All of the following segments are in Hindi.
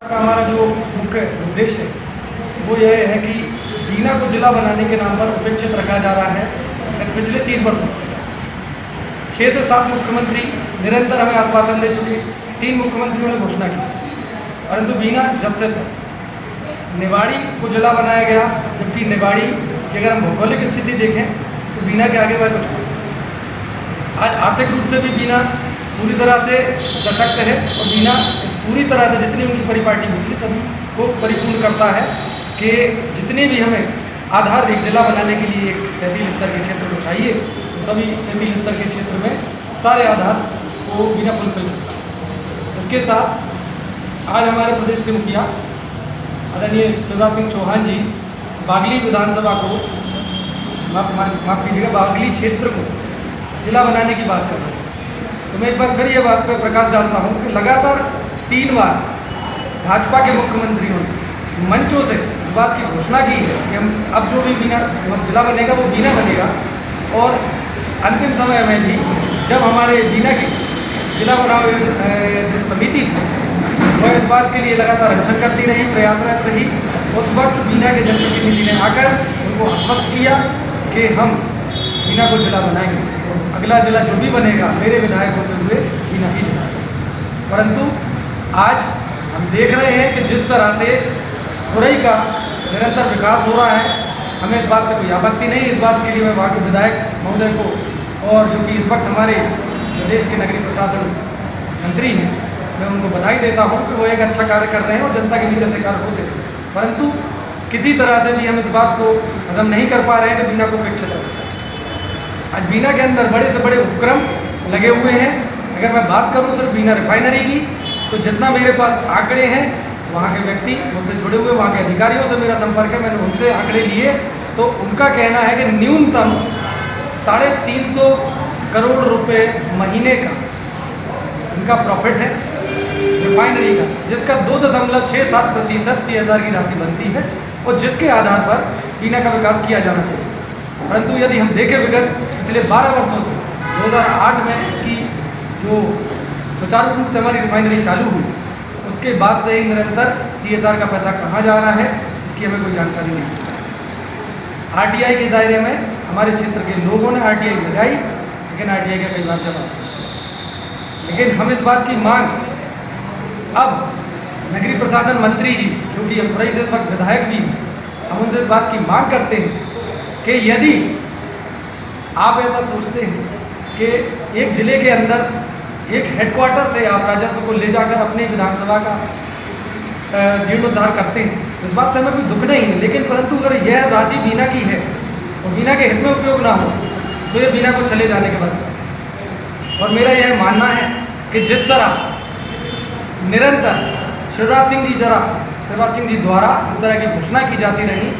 का हमारा जो मुख्य उद्देश्य है वो यह है कि बीना को जिला बनाने के नाम पर उपेक्षित रखा जा रहा है। पिछले 30 वर्षों से 6 से 7 मुख्यमंत्री निरंतर हमें आश्वासन दे चुके। 3 मुख्यमंत्रियों ने घोषणा की, परंतु बीना जस से तस निवाड़ी को जिला बनाया गया, जबकि निवाड़ी की अगर हम भौगोलिक स्थिति देखें तो बीना के आगे वह कुछ नहीं। आज आर्थिक रूप से भी बीना पूरी तरह से सशक्त है और बीना पूरी तरह से जितनी उनकी परिपाटी होती है सभी को परिपूर्ण करता है कि जितने भी हमें आधार एक जिला बनाने के लिए एक तहसील स्तर के क्षेत्र को चाहिए, तो सभी तहसील स्तर के क्षेत्र में सारे आधार को बीना फुलफिल करता है। इसके साथ आज हमारे प्रदेश के मुखिया आदरणीय शिवराज सिंह चौहान जी बागली विधानसभा को माफ कीजिएगा बागली क्षेत्र को जिला बनाने की बात कर रहे हैं। तो मैं एक बार फिर ये बात पर प्रकाश डालता हूँ कि लगातार 3 बार भाजपा के मुख्यमंत्रियों ने मंचों से इस बात की घोषणा की है कि हम अब जो भी बीना जिला बनेगा वो बीना बनेगा, और अंतिम समय में भी जब हमारे बीना की जिला बनाओ जो समिति थी वह इस बात के लिए लगातार अनशन करती रही, प्रयासरत रही। उस वक्त बीना के जनप्रतिनिधि ने आकर उनको आश्वस्त किया कि हम बीना को जिला बनाएंगे, अगला जिला जो भी बनेगा मेरे विधायक होते हुए बीना ही जिला। परंतु आज हम देख रहे हैं कि जिस तरह से खुरई का निरंतर विकास हो रहा है, हमें इस बात से कोई आपत्ति नहीं। इस बात के लिए मैं वहाँ के विधायक महोदय को, और जो कि इस वक्त हमारे प्रदेश के नगरीय प्रशासन मंत्री हैं, मैं उनको बधाई देता हूँ कि वो एक अच्छा कार्य कर रहे हैं और जनता के बीच ऐसे कार्य होते हैं। परंतु किसी तरह से भी हम इस बात को हजम नहीं कर पा रहे हैं कि बीना को उपेक्षित रखा। आज बीना के अंदर बड़े से बड़े उपक्रम लगे हुए हैं। अगर मैं बात करूं सिर्फ बीना रिफाइनरी की, तो जितना मेरे पास आंकड़े हैं वहाँ के व्यक्ति मुझसे जुड़े हुए, वहाँ के अधिकारियों से मेरा संपर्क है, मैंने उनसे आंकड़े लिए तो उनका कहना है कि न्यूनतम 350 करोड़ रुपए महीने का इनका प्रॉफिट है रिफाइनरी का, जिसका 2.67% CSR की राशि बनती है और जिसके आधार पर बीना का विकास किया जाना चाहिए। परंतु यदि हम देखें विगत पिछले 12 वर्षों से 2008 में इसकी जो सुचारू रूप से हमारी रिफाइनरी चालू हुई, उसके बाद से ही निरंतर CSR का पैसा कहाँ जा रहा है इसकी हमें कोई जानकारी नहीं। RTI के दायरे में हमारे क्षेत्र के लोगों ने RTI लगाई, लेकिन RTI का कई बार जवाब। लेकिन हम इस बात की मांग अब नगरीय प्रशासन मंत्री जी जो कि खुरई से इस वक्त विधायक भी हैं, हम उनसे इस बात की मांग करते हैं कि यदि आप ऐसा सोचते हैं कि एक ज़िले के अंदर एक हेडक्वार्टर से आप राजस्व को ले जाकर अपनी विधानसभा का जीर्णोद्धार करते हैं, इस बात से हमें कोई दुख नहीं है। लेकिन परंतु अगर यह राशि बीना की है और बीना के हित में उपयोग ना हो तो ये बीना को चले जाने के बाद। और मेरा यह मानना है कि जिस तरह निरंतर शिवराज सिंह जी द्वारा इस तरह की घोषणा की जाती रही,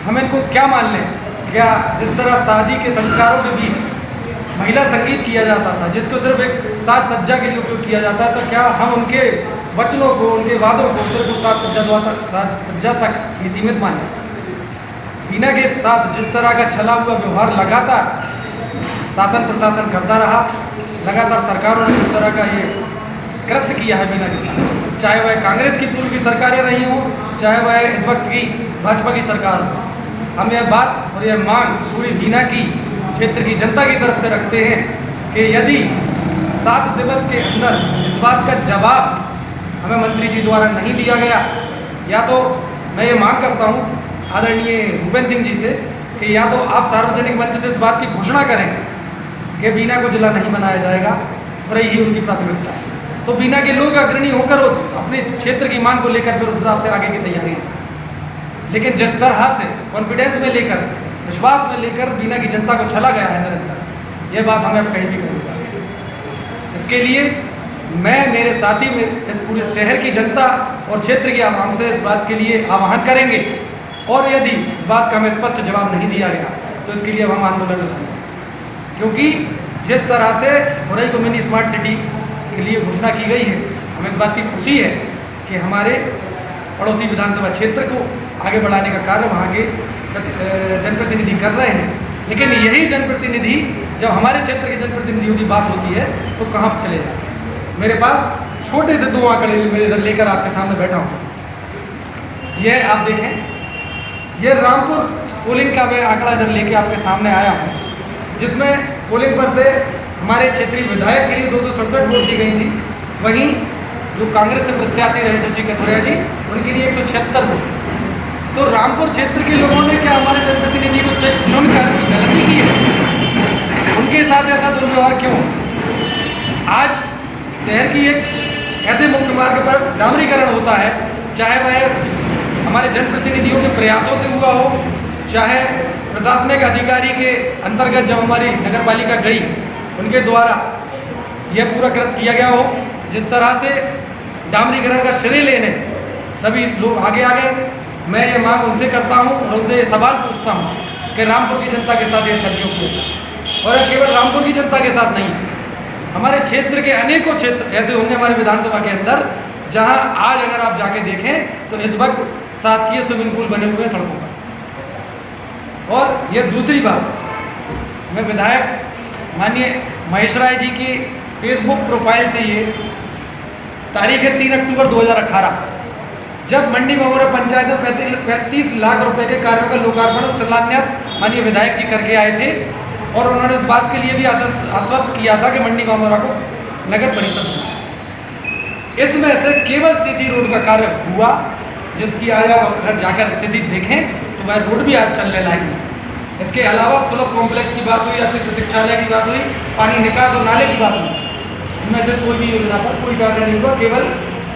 हम इनको क्या मान लें? क्या जिस तरह शादी के संस्कारों के बीच महिला संगीत किया जाता था, जिसको सिर्फ एक साज सज्जा के लिए उपयोग किया जाता है, तो क्या हम उनके वचनों को, उनके वादों को सिर्फ उस साज सज्जा तक ही सीमित माने? बीना के साथ जिस तरह का छला हुआ व्यवहार लगातार शासन प्रशासन करता रहा, लगातार सरकारों ने इस तरह का ये कृत्य किया है बीना के साथ, चाहे वह कांग्रेस की पूर्व की सरकारें रही हों, चाहे वह इस वक्त की भाजपा की सरकार हो। हम यह बात और यह मांग पूरी बीना की क्षेत्र की जनता की तरफ से रखते हैं कि यदि 7 दिवस के अंदर इस बात का जवाब हमें मंत्री जी द्वारा नहीं दिया गया, या तो मैं ये मांग करता हूँ आदरणीय भूपेंद्र सिंह जी से कि या तो आप सार्वजनिक मंच से इस बात की घोषणा करें कि बीना को जिला नहीं बनाया जाएगा, और यही उनकी प्राथमिकता है, तो बीना के लोग अग्रणी होकर अपने क्षेत्र की मांग को लेकर फिर उस हिसाब से आगे की तैयारी है। लेकिन जिस तरह से कॉन्फिडेंस में लेकर, विश्वास में लेकर बीना की जनता को छला गया है निरंतर, यह बात हमें अब कहीं भी करनी चाहिए। इसके लिए मैं, मेरे साथी में इस पूरे शहर की जनता और क्षेत्र की आवाम से इस बात के लिए आह्वान करेंगे, और यदि इस बात का हमें स्पष्ट जवाब नहीं दिया गया तो इसके लिए अब हम आंदोलन करेंगे। क्योंकि जिस तरह से खुरई को मिनी स्मार्ट सिटी के लिए घोषणा की गई है, हमें इस बात की खुशी है कि हमारे पड़ोसी विधानसभा क्षेत्र को आगे बढ़ाने का कार्य वहाँ के जनप्रतिनिधि कर रहे हैं। लेकिन यही जनप्रतिनिधि जब हमारे क्षेत्र के जनप्रतिनिधियों की बात होती है तो कहाँ चले जाते हैं? मेरे पास छोटे से 2 आंकड़े मैं इधर लेकर आपके सामने बैठा हूँ। यह आप देखें, यह रामपुर पोलिंग का मैं आंकड़ा इधर लेके आपके सामने आया हूँ, जिसमें पोलिंग पर से हमारे क्षेत्रीय विधायक के लिए 267 वोट दी गई थी। वहीं जो कांग्रेस से प्रत्याशी रहे शशि कथुरिया जी, उनके लिए 176 वोट। तो रामपुर क्षेत्र के लोगों ने क्या हमारे जनप्रतिनिधि को चुनकर गलती की है? उनके साथ ऐसा दुर्व्यवहार क्यों? आज शहर की एक ऐसे मुख्य मार्ग पर डामरीकरण होता है, चाहे वह हमारे जनप्रतिनिधियों के प्रयासों से हुआ हो, चाहे प्रशासनिक अधिकारी के अंतर्गत जब हमारी नगर पालिका गई उनके द्वारा यह पूरा कृत किया गया हो। जिस तरह से डामरीकरण का श्रेय लेने सभी लोग आगे आ गए, मैं ये मांग उनसे करता हूँ और उनसे सवाल पूछता हूँ कि रामपुर की जनता के साथ ये छल क्यों किया? और केवल रामपुर की जनता के साथ नहीं, हमारे क्षेत्र के अनेकों क्षेत्र ऐसे होंगे हमारे विधानसभा के अंदर, जहाँ आज अगर आप जाके देखें तो इस वक्त शासकीय स्विमिंग पूल बने हुए हैं सड़कों पर। और यह दूसरी बात, मैं विधायक माननीय महेश राय जी की फेसबुक प्रोफाइल से ये तारीख है 3 अक्टूबर 2018, जब मंडी महुआ पंचायत में 35 लाख रुपए के कार्यों का लोकार्पण और शिलान्यास माननीय विधायक जी करके आए थे। और उन्होंने इस बात के लिए भी आश्वस्त किया था कि मंडी महुआ को नगर परिषद दूंगा। इसमें से केवल सीसी रोड का कार्य हुआ, जिसकी आज आप अगर जाकर स्थिति देखें तो वह रोड भी आज चलने लायक नहीं। इसके अलावा सुलभ कॉम्प्लेक्स की बात हुई, अतिथि प्रतीक्षालय की बात हुई, पानी निकास और नाले की बात हुई, इनमें से कोई भी योजना पर कोई कार्य नहीं हुआ, केवल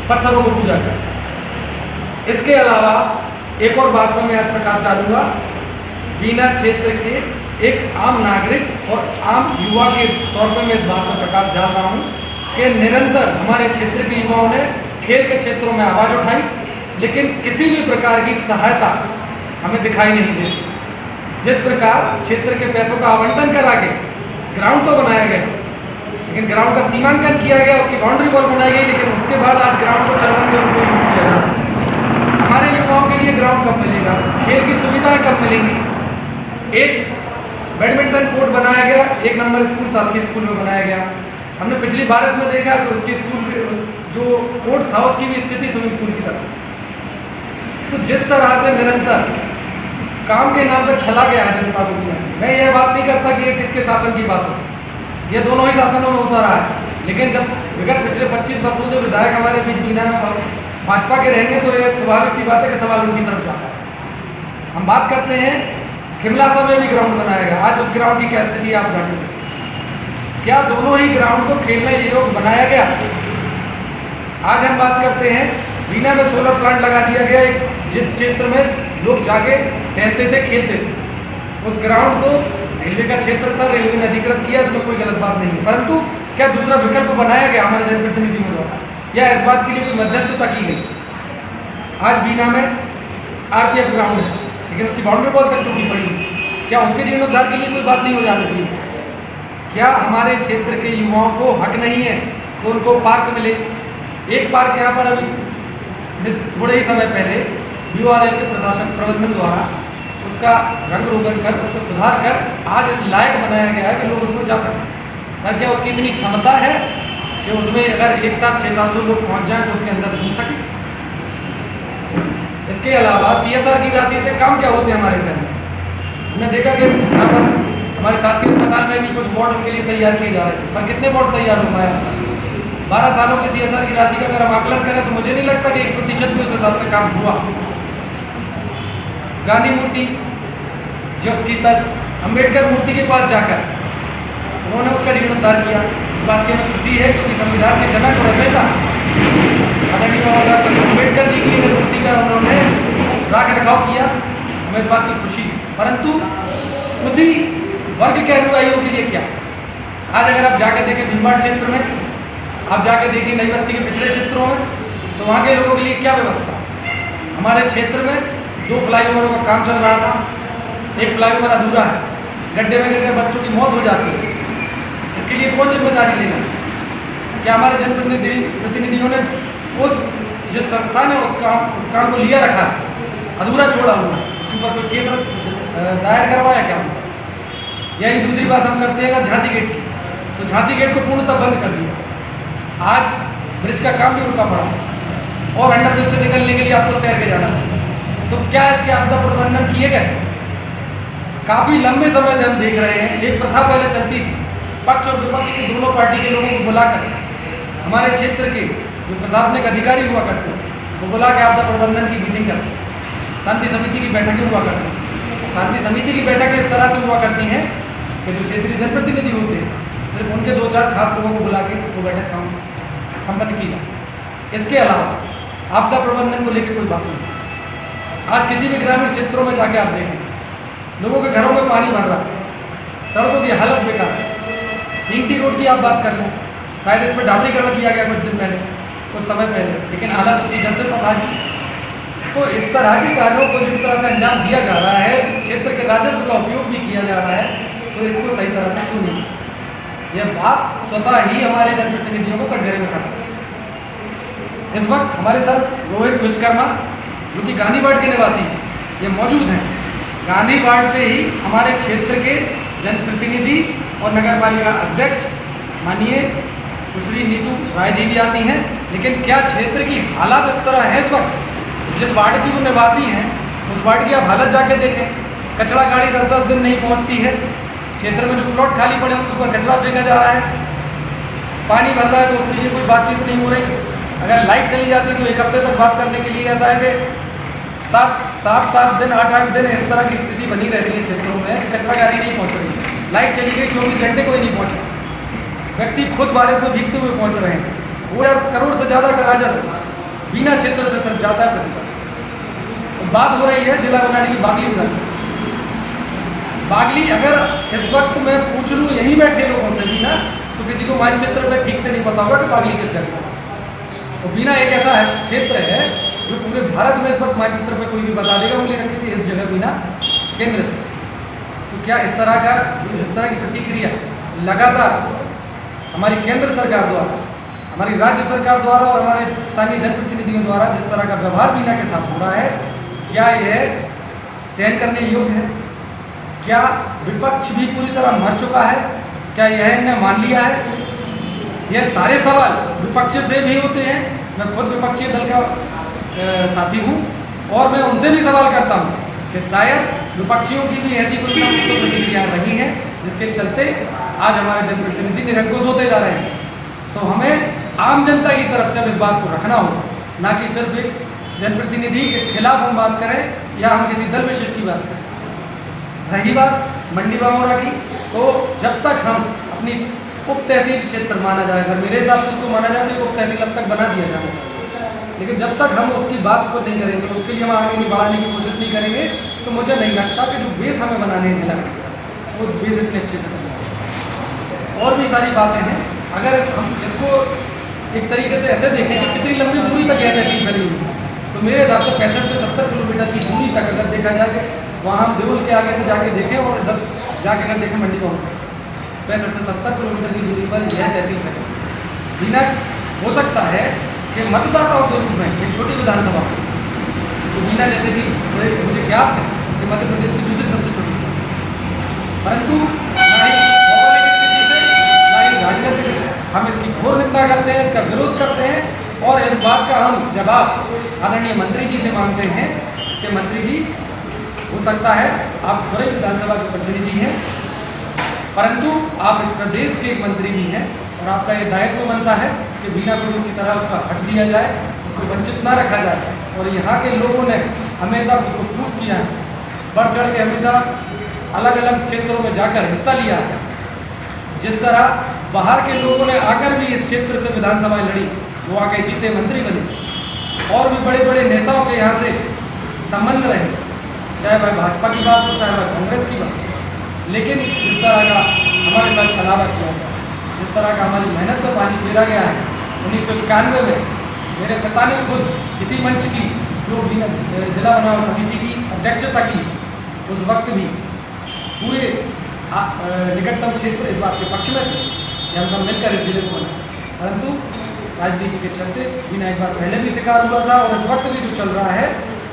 पत्थरों को पूजा कर। इसके अलावा एक और बात पर मैं आज प्रकाश डालूंगा, बीना क्षेत्र के एक आम नागरिक और आम युवा के तौर पर मैं इस बात पर प्रकाश डाल रहा हूँ कि निरंतर हमारे क्षेत्र के युवाओं ने खेल के क्षेत्रों में आवाज़ उठाई, लेकिन किसी भी प्रकार की सहायता हमें दिखाई नहीं दी। जिस प्रकार क्षेत्र के पैसों का आवंटन करा के ग्राउंड तो बनाया गया, लेकिन ग्राउंड का सीमांकन किया गया, उसकी बाउंड्री वॉल बनाई गई, लेकिन उसके बाद आज ग्राउंड को चरवन के रूप में यूज किया जाता है। हमारे युवाओं के लिए ग्राउंड कब मिलेगा? खेल की सुविधाएं कब मिलेंगी? एक बैडमिंटन कोर्ट बनाया गया, 1 नंबर स्कूल शासकीय स्कूल में बनाया गया। हमने पिछली बारिश में देखा कि उसके स्कूल जो कोर्ट था उसकी भी स्थिति स्विमिंग पूल की तरह। तो जिस तरह से निरंतर काम के नाम पर छला गया है जनता को बिना, मैं ये बात नहीं करता कि ये किसके शासन की बात हो, ये दोनों ही शासनों में होता रहा है। लेकिन जब विगत पिछले 25 वर्षों से विधायक हमारे बीच बीना में भाजपा के रहेंगे तो ये स्वाभाविक सी बात है कि सवाल उनकी तरफ जाता है। हम बात करते हैं खिमलासा में भी ग्राउंड बनाया गया, आज उस ग्राउंड की क्या स्थिति आप जाके क्या दोनों ही ग्राउंड को खेलने योग्य बनाया गया? आज हम बात करते हैं बीना में सोलर प्लांट लगा दिया गया, जिस क्षेत्र में लोग जाके टहलते थे, खेलते थे। उस ग्राउंड को रेलवे का क्षेत्र था, रेलवे ने अधिकृत किया, उसमें कोई गलत बात नहीं है, परंतु क्या दूसरा विकल्प बनाया गया हमारे जनप्रतिनिधियों द्वारा या इस बात के लिए कोई मध्यस्थता की गई? आज बीना में RPF ग्राउंड है, लेकिन उसकी बाउंड्री वॉल तक टूटी पड़ी है। क्या उसके जीर्णोद्धार के लिए कोई बात नहीं हो जानी चाहिए? क्या हमारे क्षेत्र के युवाओं को हक नहीं है तो उनको पार्क मिले? एक पार्क यहाँ पर अभी थोड़े ही समय पहले URL के प्रशासन प्रबंधन द्वारा उसका रंग रोगन कर, उसको सुधार कर आज इस लायक बनाया गया है कि लोग उसमें जा सकें। पर क्या उसकी इतनी क्षमता है कि उसमें अगर एक साथ 600-700 लोग पहुँच जाएँ तो उसके अंदर घूम सकें? इसके अलावा CSR की राशि से काम क्या होते हैं हमारे शहर में? हमने देखा कि यहाँ पर हमारे शासकीय अस्पताल में भी कुछ वार्ड उनके लिए तैयार किए जा रहे थे, पर कितने वार्ड तैयार हो पाए? 12 सालों की CSR की राशि का अगर हम आकलन करें तो मुझे नहीं लगता कि 1% भी उस हिसाब से काम हुआ। गांधी मूर्ति जो उसकी अम्बेडकर मूर्ति के पास जाकर उन्होंने उसका जीर्णोद्धार किया। इस बात की हमें खुशी है क्योंकि संविधान के जनक और रचयिता आदरणीय बाबा साहब अम्बेडकर जी की मूर्ति का उन्होंने रख रखाव किया, हमें इस बात की खुशी। परंतु उसी वर्ग के अनुयायियों के लिए क्या? आज अगर आप जाके देखें भीमबाड़ क्षेत्र में, आप जाके देखिए नई बस्ती के पिछड़े क्षेत्रों में, तो वहाँ के लोगों के लिए क्या व्यवस्था? हमारे क्षेत्र में 2 फ्लाईओवरों का काम चल रहा था, एक फ्लाईओवर अधूरा है, गड्ढे में गिरकर बच्चों की मौत हो जाती है। इसके लिए कौन जिम्मेदारी लेगा? क्या हमारे जनप्रतिनिधियों ने उस जिस संस्था ने उस काम को लिया रखा है, अधूरा छोड़ा हुआ है, उसके ऊपर कोई केस दायर करवाया क्या? यही दूसरी बात हम करते हैं अगर झांसी गेट की, तो झांसी गेट को पूर्णतः बंद कर दिया। आज ब्रिज का काम भी रुका पड़ा और अंडरब्रिज से निकलने के लिए आपको तैर के जाना है। तो क्या इसके आपदा प्रबंधन किए गए? काफ़ी लंबे समय से हम देख रहे हैं, एक प्रथा पहले चलती थी, पक्ष और विपक्ष की दोनों पार्टी के लोगों को बुलाकर हमारे क्षेत्र के जो प्रशासनिक अधिकारी हुआ करते थे वो बुला के आपदा प्रबंधन की मीटिंग करते थे, शांति समिति की बैठकें हुआ करती थी। शांति समिति की बैठकें इस तरह से हुआ करती हैं कि जो क्षेत्रीय जनप्रतिनिधि होते हैं सिर्फ उनके 2-4 खास लोगों को बुला के वो बैठक संपन्न की जाती है। इसके अलावा आपदा प्रबंधन को लेकर कोई बात नहीं। आज किसी भी ग्रामीण क्षेत्रों में जाके आप देखें, लोगों के घरों में पानी भर रहा है, सड़कों की हालत बेकार है। ईंटी रोड की आप बात कर लें, शायद इस पर डामरीकरण किया गया कुछ दिन पहले, कुछ समय पहले, लेकिन हालत उसकी घर से फंसा दी। तो इस तरह के कार्यों को जिस तरह से अंजाम दिया जा रहा है, क्षेत्र के राजस्व का उपयोग भी किया जा रहा है, तो इसको सही तरह से क्यों नहीं? यह बात स्वतः ही हमारे जनप्रतिनिधियों को कटघरे में खड़ा है। इस वक्त हमारे साथ रोहित विश्वकर्मा जो कि गांधी वार्ड के निवासी हैं, ये मौजूद हैं। गांधी वार्ड से ही हमारे क्षेत्र के जनप्रतिनिधि और नगर पालिका अध्यक्ष माननीय सुश्री नीतू राय जी भी आती हैं। लेकिन क्या क्षेत्र की हालत इस तरह है इस वक्त? जिस वार्ड की वो निवासी हैं उस वार्ड की आप हालत जाके देखें। कचरा गाड़ी 10-10 दिन नहीं पहुंचती है। क्षेत्र में जो प्लॉट खाली पड़े उनके ऊपर कचरा फेंका जा रहा है। पानी भर रहा है तो उसके लिए कोई बातचीत नहीं हो रही। अगर लाइट चली जाती तो 1 हफ्ते तक बात करने के लिए ऐसा है कि 7 दिन 8 दिन इस तरह की स्थिति बनी रहती है क्षेत्रों में। कचरा गाड़ी नहीं पहुंच रही, लाइट चली गई, 24 घंटे कोई नहीं पहुंचा। व्यक्ति खुद बारिश में भीगते हुए पहुंच रहे हैं। वो 1 करोड़ से ज़्यादा का राजस्व बिना क्षेत्र से सिर्फ जाता है प्रतिवर्ष। तो बात हो रही है जिला बनाने की बागली विधानसभा। बागली अगर इस वक्त मैं पूछ लूँ यहीं बैठे लोगों से बीना, तो किसी को मानचित्र में ठीक से नहीं पता होगा कि बागली किस जगह है। तो बीना एक ऐसा है क्षेत्र है जो पूरे भारत में इस वक्त मानचित्र पे कोई भी बता देगा उंगली रख के इस जगह बीना केंद्र है। तो क्या इस तरह की प्रतिक्रिया लगातार हमारी केंद्र सरकार द्वारा, हमारी राज्य सरकार द्वारा और हमारे स्थानीय जनप्रतिनिधियों द्वारा जिस तरह का व्यवहार बीना के साथ हो रहा है, क्या यह सहन करने योग्य है? क्या विपक्ष भी पूरी तरह मर चुका है? क्या यह इन्हें मान लिया है? यह सारे सवाल विपक्ष से भी होते हैं। मैं खुद विपक्षी दल का साथी हूँ और मैं उनसे भी सवाल करता हूँ कि शायद विपक्षियों की भी ऐसी कुछ ना कुछ तो प्रतिक्रिया रही हैं जिसके चलते आज हमारे जनप्रतिनिधि निरंकुश होते जा रहे हैं। तो हमें आम जनता की तरफ से इस बात को रखना हो, ना कि सिर्फ एक जनप्रतिनिधि के खिलाफ हम बात करें या हम किसी दल विशेष की बात करें। रही बात मंडी बामोरा की, तो जब तक हम अपनी उप तहसील क्षेत्र माना जाए, अगर मेरे हिसाब से उसको माना जाए तो उप तहसील अब तक बना दिया जाना चाहिए। लेकिन जब तक हम उसकी बात को नहीं करेंगे, उसके लिए हम आगे नहीं बढ़ाने की कोशिश नहीं करेंगे, तो मुझे नहीं लगता कि जो बेस हमें बनाने हैं जिला वो बेस इतने अच्छे से बनाए। और भी सारी बातें हैं। अगर हम इसको एक तरीके से ऐसे देखें कि कितनी लंबी दूरी तक यह तहसील फैली हुई है, तो मेरे हिसाब से 65 से 70 किलोमीटर की दूरी तक अगर देखा जाए, वहाँ हम देवल के आगे से जाके देखें और इधर जाके अगर देखें मंडी पहुँच 65 से 70 किलोमीटर की दूरी पर यह तहसील है। बिना हो सकता है कि मतदाताओं के रूप में एक छोटी विधानसभा तो बिना जैसे कि मुझे ज्ञात है कि मध्य प्रदेश की दूसरी सबसे छोटी, परंतु ना ही राजनीतिक हम इसकी घोर निंदा करते हैं, इसका विरोध करते हैं और इस बात का हम जवाब आदरणीय मंत्री जी से मांगते हैं कि मंत्री जी, हो सकता है आप पूरे विधानसभा के प्रतिनिधि हैं, परंतु आप इस प्रदेश के एक मंत्री भी हैं और आपका ये दायित्व बनता है कि बिना को किसी तरह उसका हट दिया जाए, उसको वंचित ना रखा जाए। और यहाँ के लोगों ने हमेशा उसको प्रूफ किया है, बढ़ चढ़ के हमेशा अलग अलग क्षेत्रों में जाकर हिस्सा लिया है। जिस तरह बाहर के लोगों ने आकर भी इस क्षेत्र से विधानसभाएं लड़ी, वो आके जीते, मंत्री बने और भी बड़े बड़े नेताओं के यहाँ से संबंध रहे, चाहे वह भाजपा की बात हो चाहे वह कांग्रेस की बात। लेकिन जिस तरह का हमारे साथ छलावा किया गया, जिस तरह का हमारी मेहनत में पानी फेरा गया है, 1991 में मेरे पिता ने खुद किसी मंच की जो भी जिला बनाव समिति की अध्यक्षता की, उस वक्त भी पूरे निकटतम क्षेत्र इस बात के पक्ष में थे कि हम सब मिलकर इस जिले को बनाए, परंतु राजनीति के चलते बिना एक बार पहले भी शिकार हुआ था और इस वक्त भी जो चल रहा है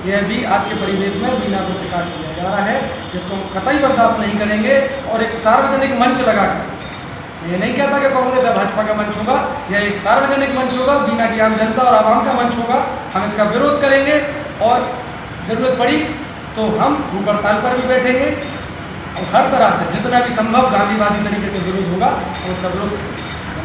यह भी आज के परिवेश में बिना को शिकार किया जा रहा है, जिसको हम कतई बर्दाश्त नहीं करेंगे। और एक सार्वजनिक मंच लगाकर मैं ये नहीं कहता कि कांग्रेस या भाजपा का मंच होगा, यह एक सार्वजनिक मंच होगा, बीना की आम जनता और आवाम का मंच होगा। हम इसका विरोध करेंगे और ज़रूरत पड़ी तो हम भूख हड़ताल पर भी बैठेंगे और हर तरह से जितना भी संभव गांधीवादी तरीके से विरोध होगा हम उसका विरोध करेंगे।